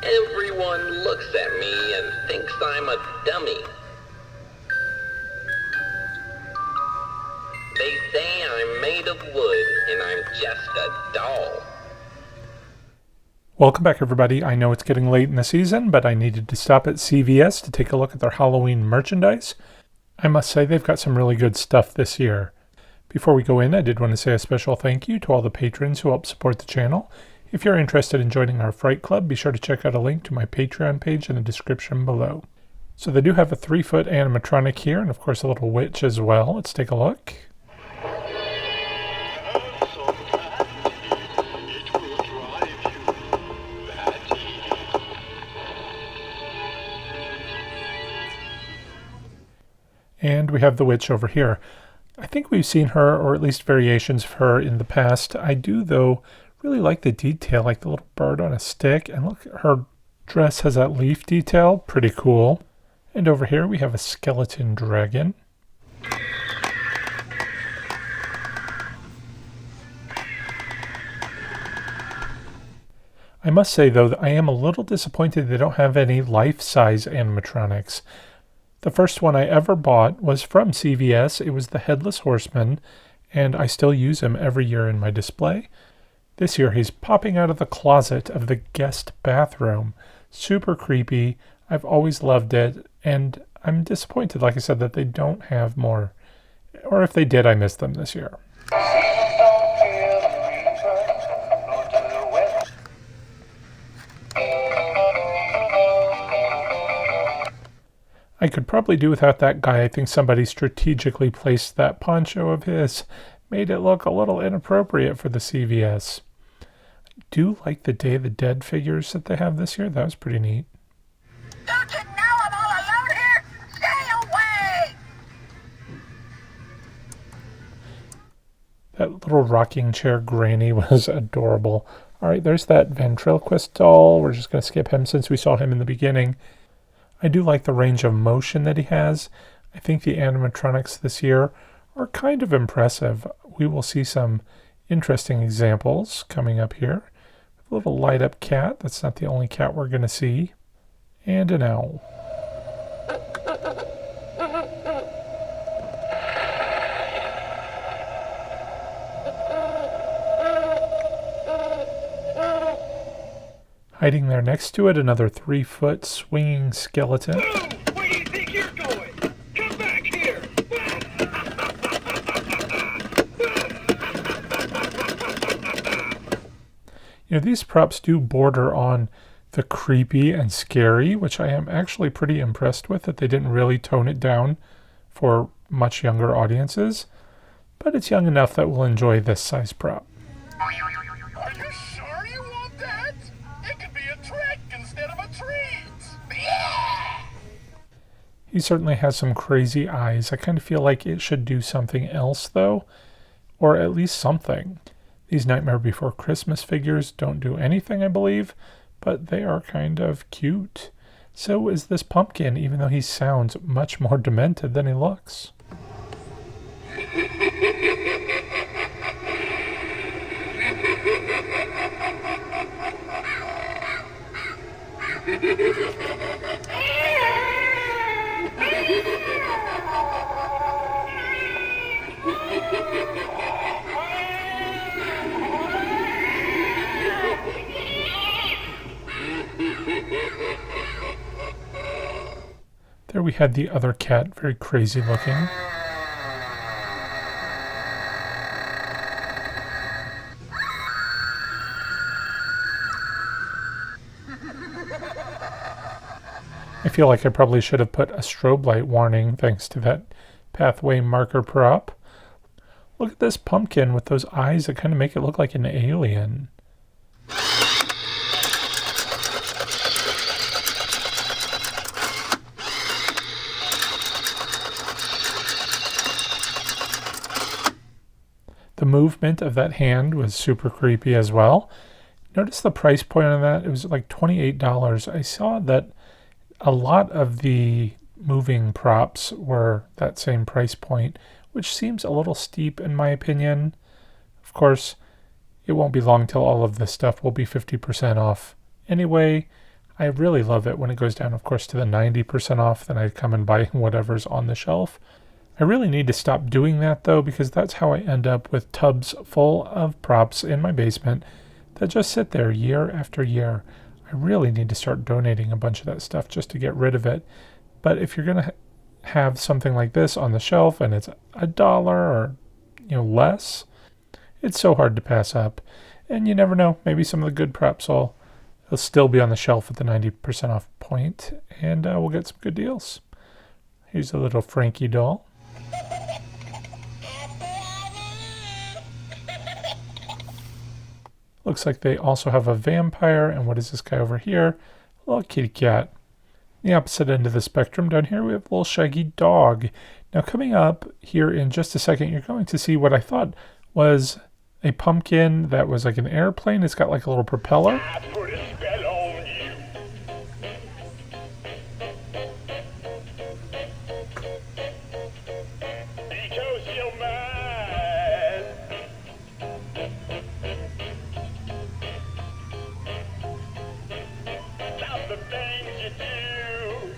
Everyone looks at me and thinks I'm a dummy. They say I'm made of wood and I'm just a doll. Welcome back, everybody. I know it's getting late in the season, but I needed to stop at CVS to take a look at their Halloween merchandise. I must say they've got some really good stuff this year. Before we go in, I did want to say a special thank you to all the patrons who help support the channel. If you're interested in joining our Fright Club, be sure to check out a link to my Patreon page in the description below. So they do have a 3-foot animatronic here, and of course a little witch as well. Let's take a look. And we have the witch over here. I think we've seen her, or at least variations of her, in the past. I do, though, really like the detail, like the little bird on a stick. And look, her dress has that leaf detail. Pretty cool. And over here we have a skeleton dragon. I must say, though, that I am a little disappointed they don't have any life-size animatronics. The first one I ever bought was from CVS. It was the Headless Horseman, and I still use him every year in my display. This year he's popping out of the closet of the guest bathroom. Super creepy. I've always loved it, and I'm disappointed, like I said, that they don't have more. Or if they did, I missed them this year. I could probably do without that guy. I think somebody strategically placed that poncho of his, made it look a little inappropriate for the CVS. I do like the Day of the Dead figures that they have this year. That was pretty neat. Don't you know I'm all alone here? Stay away! That little rocking chair granny was adorable. All right, there's that ventriloquist doll. We're just going to skip him since we saw him in the beginning. I do like the range of motion that he has. I think the animatronics this year are kind of impressive. We will see some interesting examples coming up here. A little light up cat. That's not the only cat we're going to see. And an owl. Hiding there next to it, another 3-foot swinging skeleton. Where do you think you're going? Come back here! You know, these props do border on the creepy and scary, which I am actually pretty impressed with, that they didn't really tone it down for much younger audiences. But it's young enough that we'll enjoy this size prop. Are you sure you want that? It could be a trick instead of a treat! Yeah! He certainly has some crazy eyes. I kind of feel like it should do something else, though, or at least something. These Nightmare Before Christmas figures don't do anything, I believe, but they are kind of cute. So is this pumpkin, even though he sounds much more demented than he looks. There we had the other cat, very crazy looking. I feel like I probably should have put a strobe light warning thanks to that pathway marker prop. Look at this pumpkin with those eyes that kind of make it look like an alien. The movement of that hand was super creepy as well. Notice the price point on that. It was like $28. I saw that a lot of the moving props were that same price point, which seems a little steep in my opinion. Of course, it won't be long till all of this stuff will be 50% off. Anyway, I really love it when it goes down, of course, to the 90% off. Then I come and buy whatever's on the shelf. I really need to stop doing that, though, because that's how I end up with tubs full of props in my basement that just sit there year after year. I really need to start donating a bunch of that stuff just to get rid of it. But if you're going to have something like this on the shelf and it's $1 or less, it's so hard to pass up. And you never know, maybe some of the good props will still be on the shelf at the 90% off point, and we'll get some good deals. Here's a little Frankie doll. Looks like they also have a vampire, and what is this guy over here? A little kitty cat. The opposite end of the spectrum down here, we have a little shaggy dog. Now coming up here in just a second, you're going to see what I thought was a pumpkin that was like an airplane. It's got like a little propeller. I put a spell on you. Because you're mine. Stop the things you do.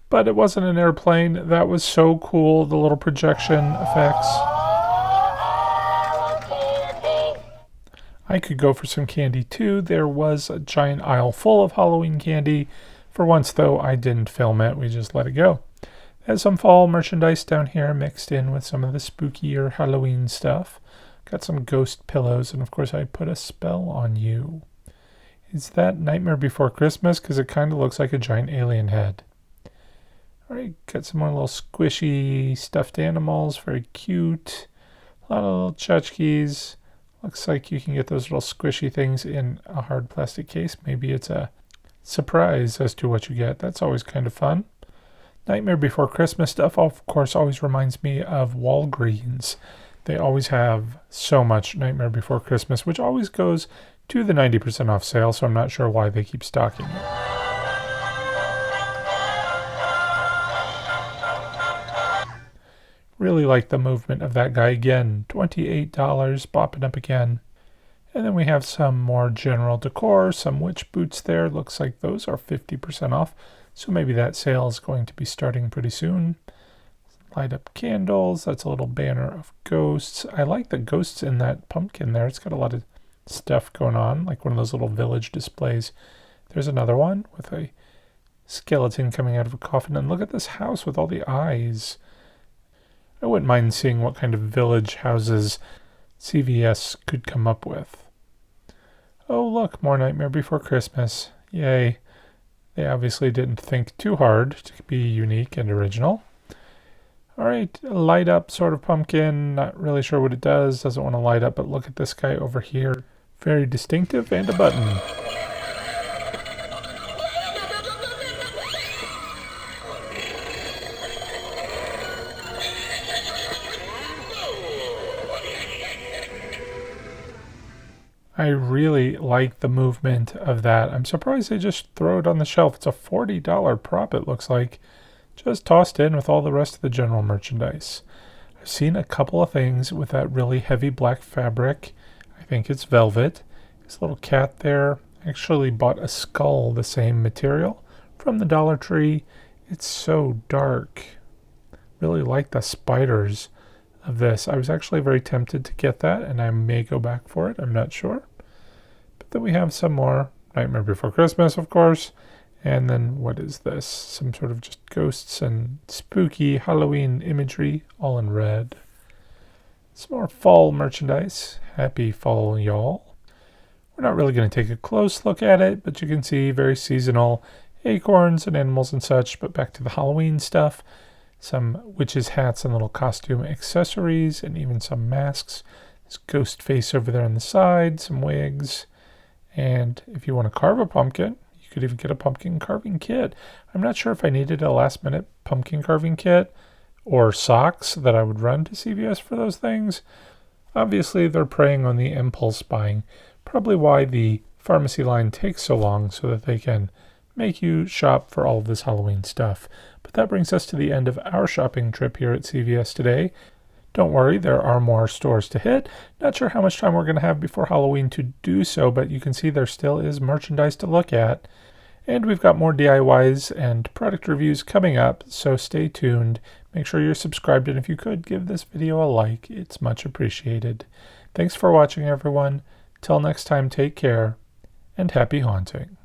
But it wasn't an airplane. That was so cool, the little projection effects. I could go for some candy too. There was a giant aisle full of Halloween candy. For once, though, I didn't film it. We just let it go. There's some fall merchandise down here mixed in with some of the spookier Halloween stuff. Got some ghost pillows, and of course I put a spell on you. Is that Nightmare Before Christmas? Because it kind of looks like a giant alien head. Alright, got some more little squishy stuffed animals. Very cute. A lot of little tchotchkes. Looks like you can get those little squishy things in a hard plastic case. Maybe it's a surprise as to what you get. That's always kind of fun. Nightmare Before Christmas stuff, of course, always reminds me of Walgreens. They always have so much Nightmare Before Christmas, which always goes to the 90% off sale, so I'm not sure why they keep stocking it. Really like the movement of that guy again. $28, bopping up again. And then we have some more general decor, some witch boots there. Looks like those are 50% off. So maybe that sale is going to be starting pretty soon. Light up candles. That's a little banner of ghosts. I like the ghosts in that pumpkin there. It's got a lot of stuff going on, like one of those little village displays. There's another one with a skeleton coming out of a coffin. And look at this house with all the eyes. I wouldn't mind seeing what kind of village houses CVS could come up with. Oh, look, more Nightmare Before Christmas. Yay. They obviously didn't think too hard to be unique and original. Alright, light up sort of pumpkin. Not really sure what it does. Doesn't want to light up, but look at this guy over here. Very distinctive, and a button. I really like the movement of that. I'm surprised they just throw it on the shelf. It's a $40 prop, it looks like. Just tossed in with all the rest of the general merchandise. I've seen a couple of things with that really heavy black fabric. I think it's velvet. This little cat there. Actually bought a skull, the same material, from the Dollar Tree. It's so dark. Really like the spiders of this. I was actually very tempted to get that, and I may go back for it. I'm not sure. But then we have some more Nightmare Before Christmas, of course. And then what is this? Some sort of just ghosts and spooky Halloween imagery, all in red. Some more fall merchandise. Happy fall, y'all. We're not really going to take a close look at it, but you can see very seasonal acorns and animals and such. But back to the Halloween stuff. Some witches' hats and little costume accessories, and even some masks. This ghost face over there on the side, some wigs. And if you want to carve a pumpkin, you could even get a pumpkin carving kit. I'm not sure if I needed a last-minute pumpkin carving kit or socks that I would run to CVS for those things. Obviously, they're preying on the impulse buying. Probably why the pharmacy line takes so long, so that they can make you shop for all of this Halloween stuff. But that brings us to the end of our shopping trip here at CVS today. Don't worry, there are more stores to hit. Not sure how much time we're going to have before Halloween to do so, but you can see there still is merchandise to look at. And we've got more DIYs and product reviews coming up, so stay tuned. Make sure you're subscribed, and if you could, give this video a like. It's much appreciated. Thanks for watching, everyone. Till next time, take care, and happy haunting.